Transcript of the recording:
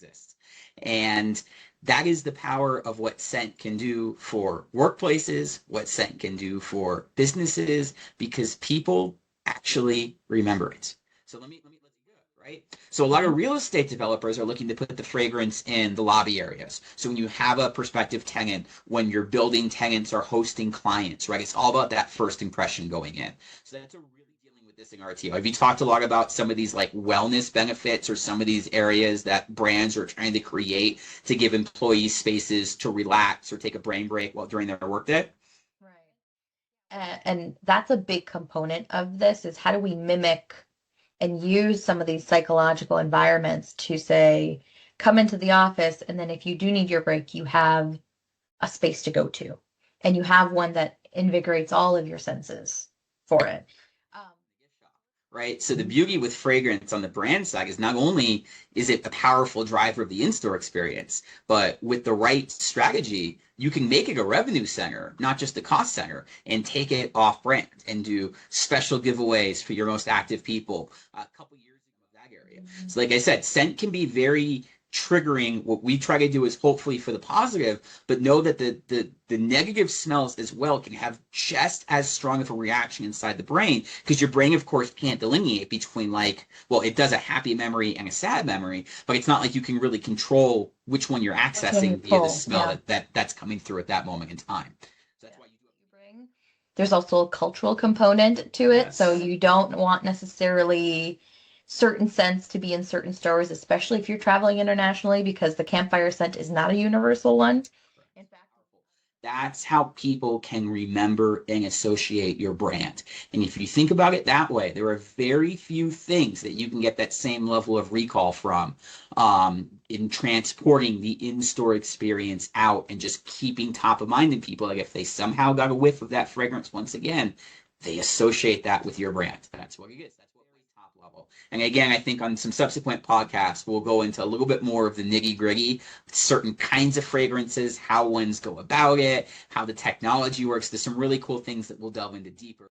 exists. And that is the power of what scent can do for workplaces, what scent can do for businesses, because people actually remember it. So let's do it, right? So a lot of real estate developers are looking to put the fragrance in the lobby areas. So when you have a prospective tenant, when your building tenants are hosting clients, right? It's all about that first impression going in. So that's a really dealing with this in RTO. Have you talked a lot about some of these like wellness benefits or some of these areas that brands are trying to create to give employees spaces to relax or take a brain break while during their workday? And that's a big component of this is how do we mimic and use some of these psychological environments to say, come into the office, and then if you do need your break, you have a space to go to, and you have one that invigorates all of your senses for it. Um, Right. So the beauty with fragrance on the brand side is not only is it a powerful driver of the in-store experience, but with the right strategy, you can make it a revenue center, not just a cost center, and take it off brand and do special giveaways for your most active people. A couple years ago, that area. So like I said, scent can be very triggering. What we try to do is hopefully for the positive, but know that the negative smells as well can have just as strong of a reaction inside the brain, because your brain of course can't delineate between, like, well, it does a happy memory and a sad memory, but it's not like you can really control which one you're which one you accessing via the pull, smell yeah. that's coming through at that moment in time. So that's why you do Bring. There's also a cultural component to it. it, so Yes. you don't want necessarily certain scents to be in certain stores, especially if you're traveling internationally, because the campfire scent is not a universal one. In fact, That's how people can remember and associate your brand. And if you think about it that way, there are very few things that you can get that same level of recall from, in transporting the in-store experience out and just keeping top of mind in people. Like if they somehow got a whiff of that fragrance once again, they associate that with your brand. That's what it is. That's what we top level. And again, I think on some subsequent podcasts, we'll go into a little bit more of the nitty gritty, certain kinds of fragrances, how ones go about it, how the technology works. There's some really cool things that we'll delve into deeper.